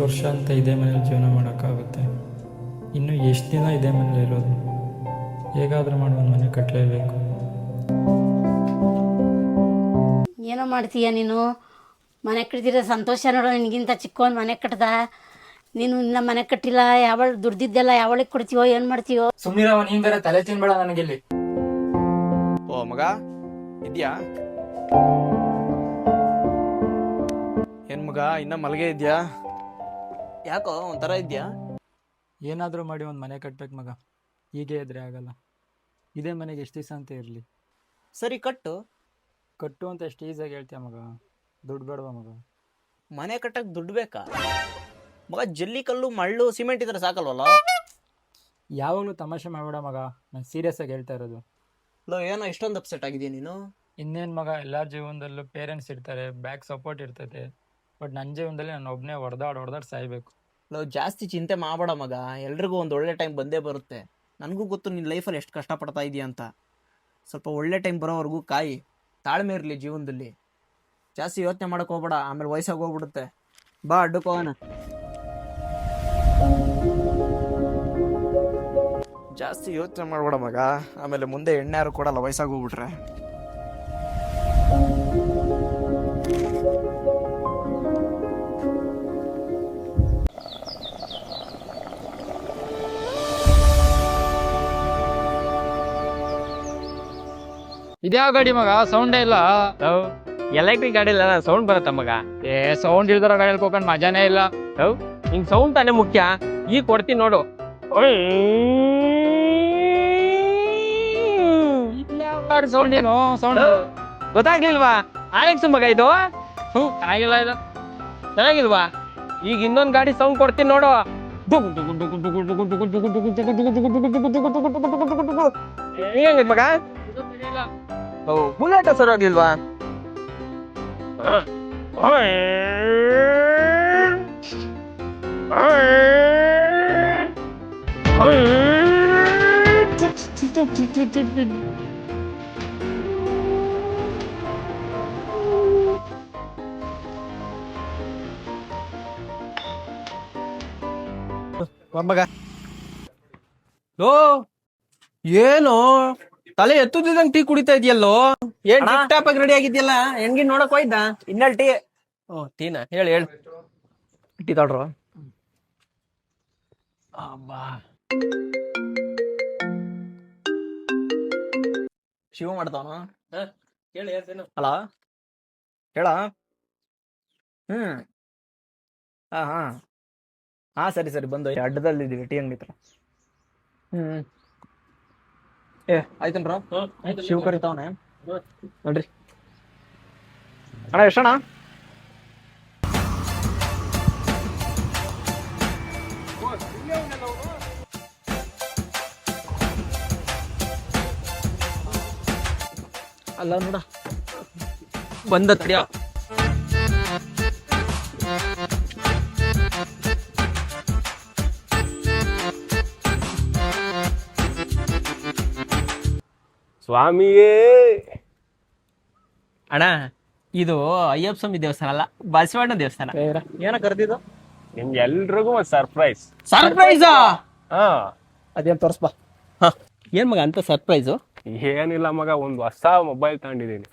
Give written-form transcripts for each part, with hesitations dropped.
ವರ್ಷ ಅಂತ ಇದೇ ಮನೇಲಿ ಜೀವನ ಮಾಡೋಕ್ಕಾಗುತ್ತೆ? ಇನ್ನು ಎಷ್ಟು ದಿನ ಇದೇ ಮನೇಲಿ ಇರೋದು? ಹೇಗಾದರೂ ಮಾಡಿ ಒಂದು ಮನೆ ಕಟ್ಟಲೇಬೇಕು. ಏನೋ ಮಾಡ್ತೀಯ ನೀನು? ಮನೆ ಕಟ್ಟಿದ್ರೆ ಸಂತೋಷ ನೋಡೋ. ನಿನಗಿಂತ ಚಿಕ್ಕವನು ಮನೆ ಕಟ್ಟದ, ನೀನು ಇನ್ನ ಮನೆ ಕಟ್ಟಿಲ್ಲ. ಯಾವಳು ದುಡ್ದಿದ್ದೆಲ್ಲ ಯಾವಳಿಗೆ ಕೊಡ್ತೀವೋ, ಏನು ಮಾಡ್ತೀವೋ? ಸುಮ್ಮನಿರವ, ನೀನ್ ಬೇರೆ ತಲೆ ತಿನ್ಬೇಡ ನನಗಿಲ್ಲಿ. ಓ ಮಗ ಇದ್ಯಾ? ಏನ್ ಮಗ ಇನ್ನ ಮಲಗೆ ಇದ್ಯಾ? ಯಾಕೋ ಒಂಥರ ಇದ್ಯಾ? ಏನಾದರೂ ಮಾಡಿ ಒಂದು ಮನೆ ಕಟ್ಬೇಕು ಮಗ. ಹೀಗೆ ಇದ್ರೆ ಆಗಲ್ಲ. ಇದೇ ಮನೆಗೆ ಎಷ್ಟು ದಿವಸ ಅಂತ ಇರಲಿ? ಸರಿ ಕಟ್ಟು. ಕಟ್ಟು ಅಂತ ಎಷ್ಟು ಈಸಿಯಾಗಿ ಹೇಳ್ತೀಯ ಮಗ? ದುಡ್ಡು ಬೇಡವಾ ಮಗ? ಮನೆ ಕಟ್ಟಕ್ ದುಡ್ಡು ಬೇಕಾ ಮಗ? ಜಲ್ಲಿ ಕಲ್ಲು ಮಳ್ಳು ಸಿಮೆಂಟ್ ಇದ್ರೆ ಸಾಕಲ್ವಲ್ಲ? ಯಾವಾಗಲೂ ತಮಾಷೆ ಮಾಡಬೇಡ ಮಗ, ನಾನು ಸೀರಿಯಸ್ ಆಗಿ ಹೇಳ್ತಾ ಇರೋದು. ಲೋ ಏನೋ ಇಷ್ಟೊಂದು ಅಪ್ಸೆಟ್ ಆಗಿದೆಯಾ ನೀನು? ಇನ್ನೇನು ಮಗ, ಎಲ್ಲರ ಜೀವನದಲ್ಲೂ ಪೇರೆಂಟ್ಸ್ ಇರ್ತಾರೆ, ಬ್ಯಾಕ್ ಸಪೋರ್ಟ್ ಇರ್ತೈತೆ. ಬಟ್ ನನ್ನ ಜೀವನದಲ್ಲಿ ನಾನು ಒಬ್ಬನೇ ಹೊಡೆದಾಡಿ ಸಾಯ್ಬೇಕು. ಲೋ ಜಾಸ್ತಿ ಚಿಂತೆ ಮಾಡಬೇಡ ಮಗ, ಎಲ್ರಿಗೂ ಒಂದು ಒಳ್ಳೆ ಟೈಮ್ ಬಂದೇ ಬರುತ್ತೆ. ನನಗೂ ಗೊತ್ತು ನಿನ್ನ ಲೈಫಲ್ಲಿ ಎಷ್ಟು ಕಷ್ಟಪಡ್ತಾ ಇದೆಯಾ ಅಂತ. ಸ್ವಲ್ಪ ಒಳ್ಳೆ ಟೈಮ್ ಬರೋವರೆಗೂ ಕಾಯಿ, ತಾಳ್ಮೆ ಇರಲಿ ಜೀವನದಲ್ಲಿ. ಜಾಸ್ತಿ ಯೋಚನೆ ಮಾಡಕ್ಕೆ ಹೋಗ್ಬೇಡ, ಆಮೇಲೆ ವಯಸ್ಸಾಗಿ ಹೋಗ್ಬಿಡುತ್ತೆ. ಬಾ ಅಡ್ಡಕ್ಕೆ ಹೋಗೋಣ. ಜಾಸ್ತಿ ಯೋಚನೆ ಮಾಡಬೇಡ ಮಗ, ಆಮೇಲೆ ಮುಂದೆ ಎಣ್ಣೆ ಯಾರು ಕೊಡಲ್ಲ ವಯಸ್ಸಾಗಿ ಹೋಗ್ಬಿಟ್ರೆ. ಇದ್ಯಾವ ಗಾಡಿ ಮಗ? ಸೌಂಡೇ ಇಲ್ಲ. ಎಲೆಕ್ಟ್ರಿಕ್ ಗಾಡಿ ಇಲ್ಲ, ಸೌಂಡ್ ಬರುತ್ತ ಮಗ. ಸೌಂಡ್ ಇಲ್ದಿರೋ ಗಾಡಿಯಲ್ಲಿ ಹೋಗೋಣ ಮಜಾನೇ ಇಲ್ಲ. ಹಿಂಗ್ ಸೌಂಡ್ ತಾನೇ ಮುಖ್ಯ. ಈಗ ಕೊಡ್ತೀನಿ ನೋಡು. ಸೌಂಡ್ ಏನು ಸೌಂಡ್ ಗೊತ್ತಾಗ್ಲಿಲ್ವಾ? ಆಯ್ತು ಮಗ ಇದು. ಆಗಿಲ್ಲ ಇದು. ಚೆನ್ನಾಗಿಲ್ವಾ? ಈಗ ಇನ್ನೊಂದ್ ಗಾಡಿ ಸೌಂಡ್ ಕೊಡ್ತೀನಿ ನೋಡು. ಹೆಂಗೈತ್ ಮಗ? ಬುಲೆಟ್ ಸರ್ ಹೋಗ್ಲಿಲ್ವಾ? ಮಗ ಲೋ ಏನು ತಲೆ ಎತ್ತುದಿದಂಗ್ ಟೀ ಕುಡಿತಾ ಇದೆಯಲ್ಲೋ? ಏನ್ ಟಿಪ್ ಆಗಿ ರೆಡಿ ಆಗಿದ್ಯಲ್ಲ? ಹೆಣ್ಗಿ ನೋಡಕ್ ಹೋಯ್ದ? ಇನ್ನಲ್ ಟೀ. ಓ ಟೀನ ಹೇಳಿ ಟೀ ತೊಡ್ರು. ಶಿವ ಮಾಡ್ತಾವನು ಅಲ್ಲ ಹೇಳ. ಹಾ ಹಾ ಹಾ ಸರಿ ಬಂದು ಅಡ್ಡದಲ್ಲಿದ್ದೀವಿ ಟೀ ಅಂಗಡಿ ಹತ್ರ. ಆಯ್ತನ್ರ ಶಿವ ಕರಿತಾವನೆ ನೋಡ್ರಿ. ಅಣ್ಣ ಎಷ್ಟಣ್ಣ? ಅಲ್ಲ ನೋಡ ಬಂದ ತಡಿಯ. ಸ್ವಾಮಿಯೇ. ಅಣ್ಣ ಇದು ಅಯ್ಯಪ್ಪ ಸ್ವಾಮಿ ದೇವಸ್ಥಾನ ಅಲ್ಲ, ಬಸವಣ್ಣ ದೇವಸ್ಥಾನ. ಏನ ಕರೆದಿದ್ದು? ನಿಮ್ಗೆ ಎಲ್ರಿಗೂ ಒಂದು ಸರ್ಪ್ರೈಸ್. ಸರ್ಪ್ರೈಸಾ? ಹಾ ಅದೇನ್ ತೋರ್ಸ್ಬಾ. ಏನ್ ಮಗ ಅಂತ ಸರ್ಪ್ರೈಸು? ಏನಿಲ್ಲ ಮಗ, ಒಂದು ಹೊಸ ಮೊಬೈಲ್ ತಗೊಂಡಿದ್ದೀನಿ.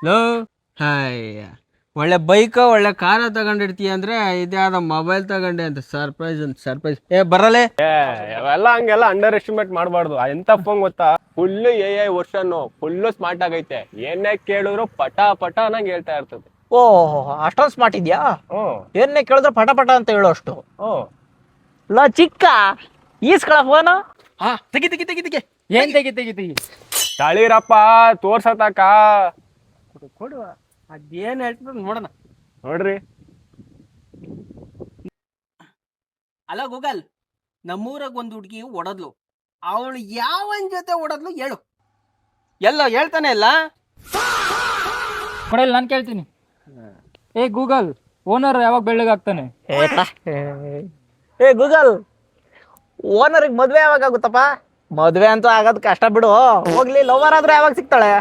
ಲೋ ಹಾಯ್, ಒಳ್ಳೆ ಬೈಕ್ ಒಳ್ಳೆ ಕಾರ ತಗೊಂಡಿರ್ತೀಯ ಅಂದ್ರೆ ಇದ್ಯಾವ್ದ ಮೊಬೈಲ್ ತಗೊಂಡೆ ಅಂತ ಸರ್ಪ್ರೈಸ್. ಬರಲೇ ಅವೆಲ್ಲ ಹಂಗೆಲ್ಲ ಅಂಡರ್ ಎಸ್ಟಿಮೇಟ್ ಮಾಡಬಾರ್ದು. ಎಂತ ಫೋನ್ ಗೊತ್ತಾ? Full AI version, full smart ಆಗೈತೆ. ಏನೇ ಕೇಳಿದ್ರು ಪಟ ಅನ್ನಂಗ್ ಹೇಳ್ತಾ ಇರ್ತದೆ. ಓಹ್ ಅಷ್ಟೊಂದು ಸ್ಮಾರ್ಟ್ ಇದ್ಯಾ? ಏನೇ ಕೇಳಿದ್ರೆ ಪಟ ಅಂತ ಹೇಳೋ ಅಷ್ಟು. ಲೋ ಚಿಕ್ಕ ಈಸ್ಕಳ ಫೋನು. ತೆಗಿ ಏನ್ ತೆಗಿ ತಳಿರಪ್ಪ ತೋರ್ಸತಾಕ ಕೊಡುವ. ಅದೇನ್ ಹೇಳ್ತದ ನೋಡೋಣ. ನೋಡ್ರಿ. ಅಲ್ಲ ಗೂಗಲ್, ನಮ್ಮೂರಾಗ ಒಂದು ಹುಡುಗಿ ಒಡದ್ಲು. ಅವಳು ಯಾವನ್ ಜೊತೆ ಒಡದ್ಲು ಹೇಳು. ಎಲ್ಲ ಹೇಳ್ತಾನೆ ಇಲ್ಲ. ಕೊಡಲ್ಲ, ನಾನು ಕೇಳ್ತೀನಿ. ಗೂಗಲ್, ಓನರ್ ಯಾವಾಗ ಬೆಳ್ಳಗಾಗ್ತಾನೆ? ಗೂಗಲ್, ಓನರ್ಗೆ ಮದ್ವೆ ಯಾವಾಗ ಆಗುತ್ತಪ್ಪ? ಮದ್ವೆ ಅಂತೂ ಆಗೋದ್ ಕಷ್ಟ ಬಿಡು. ಹೋಗ್ಲಿ, ಲವರ್ ಆದ್ರೆ ಯಾವಾಗ ಸಿಗ್ತಾಳೆ?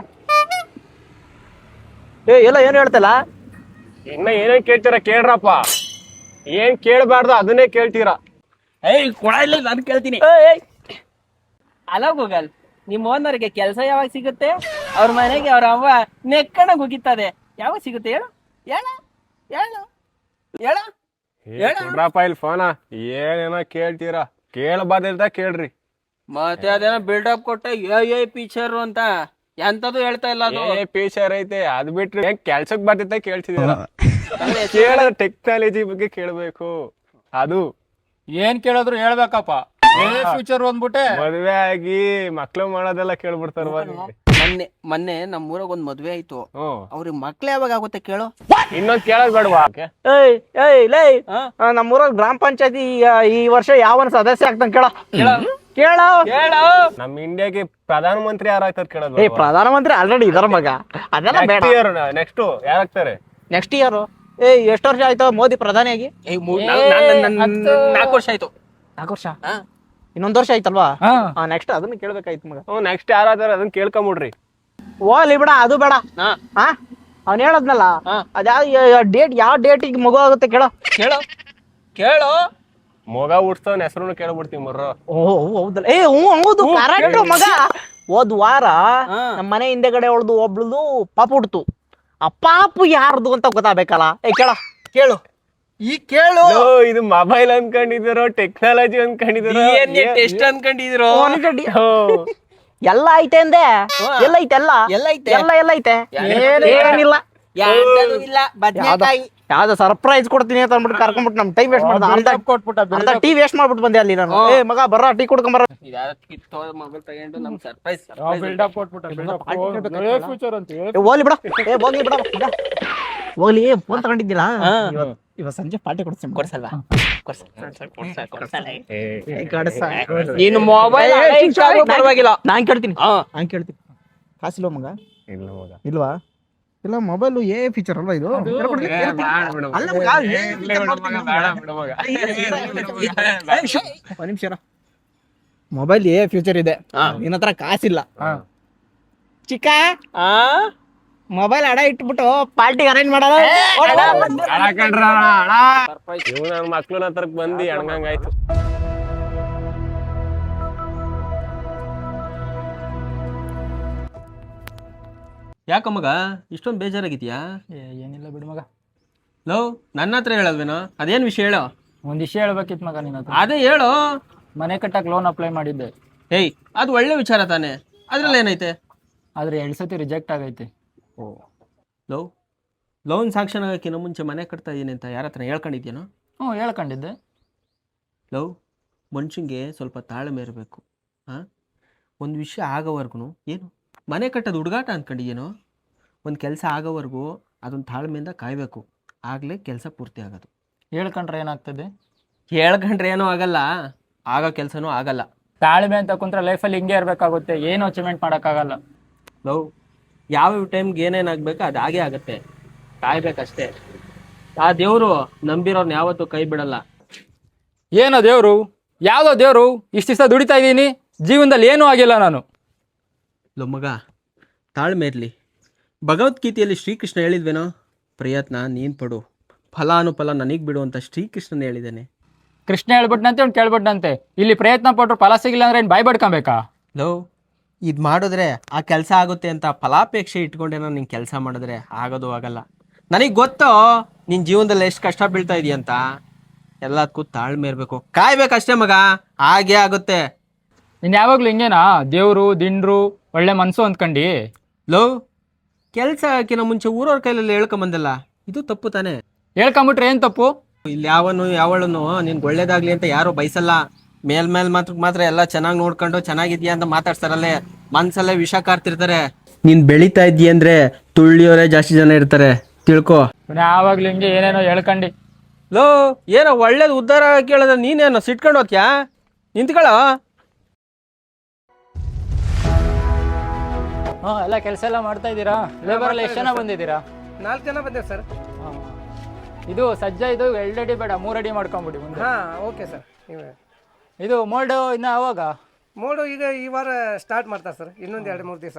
ಎಲ್ಲ ಏನು ಹೇಳ್ತಲ್ಲ? ಇನ್ನ ಏನೇನ್ ಕೇಳ್ತೀರ ಕೇಳ್ರಪ್ಪ. ಏನ್ ಕೇಳ್ಬಾರ್ದು ಅದನ್ನೇ ಕೇಳ್ತೀರಾ. ಏಯ್ ಕೊಡ ಇಲ್ಲ, ನಾನು ಕೇಳ್ತೀನಿ. ಅಲ್ಲ ಗೂಗಲ್, ನಿಮ್ಮ ಓನರ್ಗೆ ಕೆಲಸ ಯಾವಾಗ ಸಿಗುತ್ತೆ? ಅವ್ರ ಮನೆಗೆ ಅವ್ರ ಅವ್ವ ನೆಕ್ಕಣ ಹೋಗಿತ್ತದೆ, ಯಾವಾಗ ಸಿಗುತ್ತೆ ಹೇಳು ಹೇಳು ಹೇಳು ಹೇಳು. ಕೊಡ್ರಪ್ಪ ಇಲ್ಲಿ ಫೋನ. ಏನೇನೋ ಕೇಳ್ತೀರಾ, ಕೇಳಬಾರ್ದಿಲ್ದ ಕೇಳ್ರಿ. ಮತ್ತೆ ಅದೇನೋ ಬಿಲ್ಡಪ್ ಕೊಟ್ಟೆ ಏ ಪಿಕ್ಚರ್ ಅಂತ ಎಂತದು ಹೇಳ್ತಾ ಇಲ್ಲ ಅದು. ಫೀಚರ್ ಐತೆ, ಅದ್ ಬಿಟ್ರಿ ಹೆಂಗ್ ಕೆಲ್ಸಕ್ ಬರ್ತಿದ್ದ ಕೇಳ್ತಿದ್ದೀರಾ? ಕೇಳೋದು ಟೆಕ್ನಾಲಜಿ ಬಗ್ಗೆ ಕೇಳ್ಬೇಕು. ಅದು ಏನ್ ಕೇಳಿದ್ರು ಹೇಳ್ಬೇಕಪ್ಪ. ಫ್ಯೂಚರ್ ಅಂದ್ಬಿಟ್ಟೆ ಮದ್ವೆ ಆಗಿ ಮಕ್ಳು ಮಾಡೋದೆಲ್ಲ ಕೇಳ್ಬಿಡ್ತಾರ. ಮೊನ್ನೆ ನಮ್ಮೂರಾಗ ಒಂದ್ ಮದ್ವೆ ಆಯ್ತು. ಅವ್ರಿಗೆ ಮಕ್ಳು ಯಾವಾಗ ಆಗುತ್ತೆ ಕೇಳು? ಇನ್ನೊಂದ್ ಕೇಳೋದ್ ಬೇಡವಾ? ನಮ್ಮೂರಾಗ ಗ್ರಾಮ ಪಂಚಾಯತಿ ಈ ವರ್ಷ ಯಾವನ್ ಸದಸ್ಯ ಆಗ್ತಾನ ಕೇಳ ಕೇಳ ಕೇಳ. ನಮ್ ಇಂಡಿಯಾಗೆ ಪ್ರಧಾನ ಮಂತ್ರಿ ಯಾರಾಗ್ತಾರ ಕೇಳೋದು. ಪ್ರಧಾನ ಮಂತ್ರಿ ಆಲ್ರೆಡಿ ಇದಾರ ಮಗ, ಅದೆಲ್ಲ ಬೇಡ. ನೆಕ್ಸ್ಟ್ ಯಾರಾಗ್ತಾರೆ? Next year. ಎಷ್ಟು ವರ್ಷ ಆಯ್ತು ಮೋದಿ ಪ್ರಧಾನಿಯಾಗಿ? 4 ವರ್ಷ ಆಯ್ತು. 4 ವರ್ಷ? ಇನ್ನೊಂದ್ ವರ್ಷ ಆಯ್ತಲ್ವಾ? ನೆಕ್ಸ್ಟ್ ಅದನ್ನ ಕೇಳ್ಬೇಕಾಯ್ತು ಮಗ. ನೆಕ್ಸ್ಟ್ ಯಾರಾದಾರ ಅದನ್ನ ಕೇಳ್ಕೊಂಬಿಡ್ರಿ. ಓಲಿ ಬಿಡ, ಅದು ಬೇಡ. ಅವ್ನ್ ಹೇಳದ್ನಲ್ಲ, ಅದ್ಯಾವ ಡೇಟ್, ಯಾವ ಡೇಟಿಗೆ ಮಗು ಆಗುತ್ತೆ ಕೇಳೋ ಕೇಳೋ ಕೇಳೋ. ಮಗ ಹುಡ್ಸೋನ್ ಹೆಸರು ಕೇಳ್ಬಿಡ್ತೀವಿ ಮರ್ರ. ಹೌದಲ್ಲ? ಹೌದು ಕರೆಕ್ಟ್ ಮಗ. ಹೋದ್ ವಾರ ನಮ್ಮ ಮನೆ ಹಿಂದೆಗಡೆ ಹೊಳ್ದು ಒಬ್ಳದು ಪಾಪ ಹುಡ್ತು. ಆ ಪಾಪು ಯಾರ್ದು ಅಂತ ಗೊತ್ತಾಗಬೇಕಲ್ಲ. ಕೇಳ ಕೇಳು, ಈ ಕೇಳು. ಇದು ಮೊಬೈಲ್ ಅನ್ಕೊಂಡಿದಿರೋ ಟೆಕ್ನಾಲಜಿ ಅನ್ಕೊಂಡಿದಿರೋ ಎಷ್ಟು ಅನ್ಕೊಂಡಿದಿರೋ? ಎಲ್ಲ ಐತೆ ಅಂದೆ. ಎಲ್ಲ ಐತೆ, ಎಲ್ಲ ಎಲ್ಲ ಐತೆ. ಏನಿಲ್ಲ, ಯಾವ್ದೋ ಸರ್ಪ್ರೈಸ್ ಕೊಡ್ತೀನಿ ಅಂತ ಅಂದ್ಬಿಟ್ಟು ಕರ್ಕೊಂಡ್ಬಿಟ್ಟು ನಮ್ ಟೈಮ್ ವೇಸ್ಟ್ ಮಾಡ್ದ. ಅರ್ಧ ಟೀ ವೇಸ್ಟ್ ಮಾಡ್ಬಿಟ್ಟು ಬಂದೆ ಅಲ್ಲಿ ನಾನು. ಮಗ ಬರ್ರ ಟೀ ಕುಡ್ಕೊಂಬರ. ಮೊಬೈಲ್ ತಗೊಂಡು ನಮ್ ಸರ್ಪ್ರೈಸ್ ಹೋಗ್ಲಿ ಬಿಡ, ಹೋಗ್ಲಿ ಬಿಡ ಮಗ. ಹೋಗ್ಲಿ, ಫೋನ್ ತಗೊಂಡಿದ್ದಿಲ್ಲ ಇವಾಗ ಸಂಜೆ ಪಾರ್ಟಿ ಕೊಡ್ತೀನಿ. ಕೊಡ್ಸಲ್ವಾ? ನೀನು ಮೊಬೈಲ್ ಪರವಾಗಿಲ್ಲ, ನಾನ್ ಕೇಳ್ತೀನಿ. ಕಾಸಿಲ್ವ ಮಗ? ಇಲ್ವಾ? ಇಲ್ಲ, ಮೊಬೈಲ್ ಫೀಚರ್ ಅಲ್ವಾ ಇದು? ನಿಮಿಷ, ಮೊಬೈಲ್ ಫ್ಯೂಚರ್ ಇದೆ, ನಿನ್ನ ಹತ್ರ ಕಾಸಿಲ್ಲ. ಚಿಕ್ಕ ಮೊಬೈಲ್ ಅಡ ಇಟ್ಬಿಟ್ಟು ಪಾರ್ಟಿ ಅರೇಂಜ್ ಮಾಡೋದು. ನನ್ನ ಮಕ್ಳು ಹತ್ರಕ್ ಬಂದು ಎಣಗಂಗಾಯ್ತು. ಯಾಕ ಮಗ ಇಷ್ಟೊಂದು ಬೇಜಾರಾಗಿದ್ಯಾ? ಏನಿಲ್ಲ ಬಿಡು ಮಗ. ಲೋ, ನನ್ನ ಹತ್ರ ಹೇಳಲ್ವೇನೋ? ಅದೇನ್ ವಿಷಯ ಹೇಳೋ. ಒಂದ್ ವಿಷಯ ಹೇಳ್ಬೇಕಿತ್ತು ಮಗ ನಿನ್ನ ಹತ್ರ. ಅದೇ ಹೇಳು. ಮನೆ ಕಟ್ಟಕ್ ಲೋನ್ ಅಪ್ಲೈ ಮಾಡಿದ್ದೆ. ಏಯ್, ಅದು ಒಳ್ಳೆ ವಿಚಾರ ತಾನೆ, ಅದ್ರಲ್ಲಿ ಏನೈತೆ? ಆದ್ರೆ 2 ಸತಿ ರಿಜೆಕ್ಟ್ ಆಗೈತೆ. ಲೋನ್ ಸಾಂಕ್ಷನ್ ಆಗಕ್ಕಿಂತ ಮುಂಚೆ ಮನೆ ಕಟ್ತಾ ಇದೀನಿ ಅಂತ ಯಾರ ಹತ್ರ ಹೇಳ್ಕೊಂಡಿದ್ಯೇನೋ? ಹೇಳ್ಕೊಂಡಿದ್ದೆ. ಮನುಷ್ಯಂಗೆ ಸ್ವಲ್ಪ ತಾಳ್ಮೆ ಇರಬೇಕು. ಒಂದು ವಿಷಯ ಆಗೋವರೆಗೂ ಏನು ಮನೆ ಕಟ್ಟೋದು ಹುಡುಗಾಟ ಅಂದ್ಕೊಂಡಿದ್ದೀನೋ? ಒಂದು ಕೆಲಸ ಆಗೋವರೆಗೂ ಅದೊಂದು ತಾಳ್ಮೆಯಿಂದ ಕಾಯಬೇಕು, ಆಗಲೇ ಕೆಲಸ ಪೂರ್ತಿ ಆಗೋದು. ಹೇಳ್ಕೊಂಡ್ರೆ ಏನಾಗ್ತದೆ? ಹೇಳ್ಕೊಂಡ್ರೆ ಏನೂ ಆಗಲ್ಲ, ಆಗೋ ಕೆಲಸನೂ ಆಗಲ್ಲ. ತಾಳ್ಮೆ ಅಂತ ಕುಂತ್ರೆ ಲೈಫಲ್ಲಿ ಹಿಂಗೆ ಇರಬೇಕಾಗುತ್ತೆ, ಏನು ಅಚೀವ್ಮೆಂಟ್ ಮಾಡೋಕ್ಕಾಗಲ್ಲ. ಯಾವ ಟೈಮ್ಗೆ ಏನೇನಾಗಬೇಕು ಅದು ಹಾಗೇ ಆಗುತ್ತೆ, ಕಾಯ್ಬೇಕಷ್ಟೇ. ಆ ದೇವರು ನಂಬಿರೋರ್ನ ಯಾವತ್ತೂ ಕೈ ಬಿಡಲ್ಲ. ಏನೋ ದೇವರು? ಯಾವುದೋ ದೇವರು? ಇಷ್ಟು ದಿವಸ ದುಡಿತಾ ಇದ್ದೀನಿ, ಜೀವನದಲ್ಲಿ ಏನೂ ಆಗಿಲ್ಲ ನಾನು. ಮಗ, ತಾಳ್ಮೆ ಇರಲಿ. ಭಗವದ್ಗೀತೆಯಲ್ಲಿ ಶ್ರೀಕೃಷ್ಣ ಹೇಳಿದ್ವೇನೋ, ಪ್ರಯತ್ನ ನೀನು ಪಡು, ಫಲಾನುಫಲ ನನಗೆ ಬಿಡು ಅಂತ ಶ್ರೀಕೃಷ್ಣನ ಹೇಳಿದ್ದಾನೆ. ಕೃಷ್ಣ ಹೇಳ್ಬಿಟ್ನಂತೆ ಅವ್ನು ಕೇಳ್ಬಿಟ್ನಂತೆ. ಇಲ್ಲಿ ಪ್ರಯತ್ನ ಪಟ್ಟರು ಫಲ ಸಿಗಿಲ್ಲ ಅಂದ್ರೆ ಏನು ಬಾಯ್ ಬಡ್ಕೊಬೇಕಾ? ಇದು ಮಾಡಿದ್ರೆ ಆ ಕೆಲಸ ಆಗುತ್ತೆ ಅಂತ ಫಲಾಪೇಕ್ಷೆ ಇಟ್ಕೊಂಡೇನೋ ನಿನ್ ಕೆಲಸ ಮಾಡಿದ್ರೆ ಆಗೋದು ಆಗಲ್ಲ. ನನಗೆ ಗೊತ್ತೋ ನಿನ್ನ ಜೀವನದಲ್ಲಿ ಎಷ್ಟು ಕಷ್ಟ ಬೀಳ್ತಾ ಇದೆಯಂತ. ಎಲ್ಲದಕ್ಕೂ ತಾಳ್ಮೆ ಇರಬೇಕು, ಕಾಯ್ಬೇಕಷ್ಟೇ ಮಗ, ಹಾಗೇ ಆಗುತ್ತೆ. ನೀನು ಯಾವಾಗಲೂ ಹಿಂಗೇನಾ? ದೇವರು ದಿಂಡ್ರು ಒಳ್ಳೆ ಮನಸ್ಸು ಅಂದ್ಕಂಡು ಕೆಲಸ ಹಾಕಿನ ಮುಂಚೆ ಊರವ್ರ ಕೈಲಲ್ಲಿ ಹೇಳ್ಕೊಂಬಂದಲ್ಲ, ಇದು ತಪ್ಪು ತಾನೆ? ಹೇಳ್ಕೊಂಬಿಟ್ರೆ ಏನು ತಪ್ಪು? ಇಲ್ಲಿ ಯಾವಳನ್ನು ನಿನ್ಗೆ ಒಳ್ಳೇದಾಗ್ಲಿ ಅಂತ ಯಾರು ಬಯಸಲ್ಲ. ಮೇಲ್ ಮಾತ್ರ ಎಲ್ಲ ಚೆನ್ನಾಗಿ ನೋಡ್ಕೊಂಡು ಚೆನ್ನಾಗಿದ್ಯಾ ಅಂತ ಮಾತಾಡ್ತಾರಲ್ಲೇ, ಮನ್ಸಲ್ಲೇ ವಿಷ ಕಾರ್ತಿರ್ತಾರೆ. ನೀನ್ ಬೆಳಿತಾ ಇದೀಯ ಅಂದ್ರೆ ತುಳ್ಳಿಯವರೇ ಜಾಸ್ತಿ ಜನ ಇರ್ತಾರೆ, ತಿಳ್ಕೊ. ಯಾವಾಗ್ಲೂ ಹಿಂಗೆ ಏನೇನೋ ಹೇಳ್ಕಂಡು ಏನೋ ಒಳ್ಳೇದು ಉದ್ಧಾರ ಕೇಳಿದ್ರೆ ನೀನೇನೋ ಸಿಟ್ಕೊಂಡು ಹೋಗ್ಯಾ? ನಿಂತ್ಕೊಳ್ಳ. ಎಲ್ಲ ಕೆಲಸ ಎಲ್ಲ ಮಾಡ್ತಾ ಇದ್ದೀರಾ? ಲೇಬರ್ ಎಲ್ಲ ಎಷ್ಟು ಜನ ಬಂದಿದ್ದೀರಾ? 4 ಜನ ಬಂದೇವೆ ಸರ್. ಇದು ಸಜ್ಜ, ಇದು 2 ಅಡಿ ಬೇಡ 3 ಅಡಿ ಮಾಡ್ಕೊಂಬಿಡಿ ಮುಂದೆ. Okay sir. ಇದು ಮೋಲ್ಡ್ ಇನ್ನು ಯಾವಾಗ? ಮೋಲ್ಡ್ ಈಗ ಈ ವಾರ ಸ್ಟಾರ್ಟ್ ಮಾಡ್ತಾರೆ ಸರ್, ಇನ್ನೊಂದು 2-3 ದಿವಸ.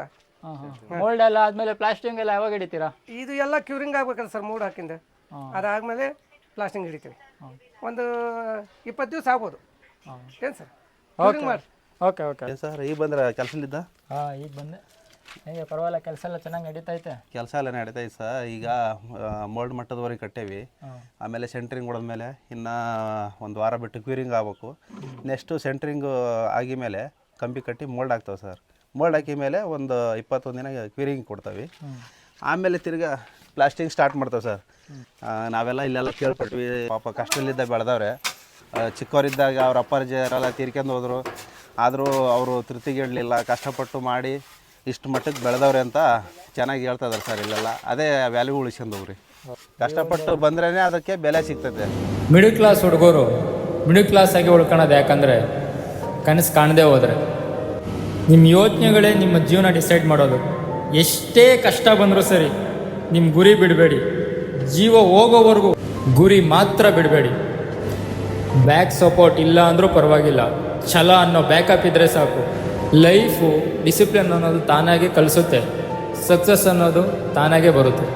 ಮೋಲ್ಡ್ ಎಲ್ಲ ಆದ್ಮೇಲೆ ಪ್ಲಾಸ್ಟಿಂಗ್ ಎಲ್ಲ ಯಾವಾಗ ಹಿಡಿತೀರಾ? ಇದು ಎಲ್ಲ ಕ್ಯೂರಿಂಗ್ ಆಗ್ಬೇಕಲ್ಲ ಸರ್, ಮೂಡ್ ಹಾಕಿಂದ ಅದಾದ್ಮೇಲೆ ಪ್ಲಾಸ್ಟಿಂಗ್ ಹಿಡಿತೀವಿ. ಒಂದು 20 ದಿವಸ ಆಗ್ಬೋದು. ಏನು sir? Okay okay okay. Sir ಈಗ ಬಂದ್ರೆ ಕೆಲಸಲಿದ್ದ? ಹಾಂ, ಈಗ ಬಂದೆ. ಹೇಗೆ ಪರವಾಗಿಲ್ಲ, ಕೆಲಸ ಎಲ್ಲ ಚೆನ್ನಾಗಿ ನಡೀತೈತೆ? ಕೆಲಸ ಎಲ್ಲ ನಡೀತೈತೆ ಸರ್. ಈಗ ಮೋಲ್ಡ್ ಮಟ್ಟದವರೆಗೆ ಕಟ್ಟೇವಿ. ಆಮೇಲೆ ಸೆಂಟ್ರಿಂಗ್ ಹೊಡೆದ್ಮೇಲೆ ಇನ್ನು ಒಂದು ವಾರ ಬಿಟ್ಟು ಕ್ಯೂರಿಂಗ್ ಆಗ್ಬೇಕು. ನೆಕ್ಸ್ಟು ಸೆಂಟ್ರಿಂಗು ಆಗಿಮೇಲೆ ಕಂಬಿ ಕಟ್ಟಿ ಮೋಲ್ಡ್ ಆಗ್ತಾವೆ ಸರ್. ಮೋಲ್ಡ್ ಹಾಕಿ ಮೇಲೆ ಒಂದು 21 ದಿನ ಕ್ಯೂರಿಂಗ್ ಕೊಡ್ತಾವೆ. ಆಮೇಲೆ ತಿರ್ಗಾ ಪ್ಲಾಸ್ಟಿಂಗ್ ಸ್ಟಾರ್ಟ್ ಮಾಡ್ತಾವೆ ಸರ್. ನಾವೆಲ್ಲ ಇಲ್ಲೆಲ್ಲ ಕೇಳ್ಪಟ್ವಿ, ಪಾಪ ಕಷ್ಟದಲ್ಲಿದ್ದ ಬೆಳೆದವ್ರೆ. ಚಿಕ್ಕವರಿದ್ದಾಗ ಅವ್ರ ಅಪ್ಪಾರಜರೆಲ್ಲ ತೀರ್ಕೊಂಡು ಹೋದರು. ಆದರೂ ಅವರು ತೃಪ್ತಿಗಿಡಲಿಲ್ಲ, ಕಷ್ಟಪಟ್ಟು ಮಾಡಿ ಇಷ್ಟು ಮಟ್ಟಕ್ಕೆ ಬೆಳೆದವ್ರೆ ಅಂತ ಚೆನ್ನಾಗಿ ಹೇಳ್ತಾ ಇದ್ದಾರೆ ಸರ್. ಇಲ್ಲೆಲ್ಲ ಅದೇ ವ್ಯಾಲ್ಯೂ ಉಳಿಸ್ಕೊಂಡವ್ರಿ. ಕಷ್ಟಪಟ್ಟು ಬಂದ್ರೇ ಅದಕ್ಕೆ ಬೆಲೆ ಸಿಗ್ತದೆ. ಮಿಡಲ್ ಕ್ಲಾಸ್ ಹುಡುಗರು ಮಿಡಲ್ ಕ್ಲಾಸ್ ಆಗಿ ಉಳ್ಕೊಳೋದು ಯಾಕಂದರೆ ಕನಸು ಕಾಣದೇ ಹೋದರೆ. ನಿಮ್ಮ ಯೋಚನೆಗಳೇ ನಿಮ್ಮ ಜೀವನ ಡಿಸೈಡ್ ಮಾಡೋದು. ಎಷ್ಟೇ ಕಷ್ಟ ಬಂದರೂ ಸರಿ, ನಿಮ್ಮ ಗುರಿ ಬಿಡಬೇಡಿ. ಜೀವ ಹೋಗೋವರೆಗೂ ಗುರಿ ಮಾತ್ರ ಬಿಡಬೇಡಿ. ಬ್ಯಾಕ್ ಸಪೋರ್ಟ್ ಇಲ್ಲ ಅಂದರೂ ಪರವಾಗಿಲ್ಲ, ಛಲ ಅನ್ನೋ ಬ್ಯಾಕಪ್ ಇದ್ದರೆ ಸಾಕು. ಲೈಫು ಡಿಸಿಪ್ಲಿನ್ ಅನ್ನೋದು ತಾನಾಗೆ ಕಲಿಸುತ್ತೆ, ಸಕ್ಸಸ್ ಅನ್ನೋದು ತಾನಾಗೆ ಬರುತ್ತೆ.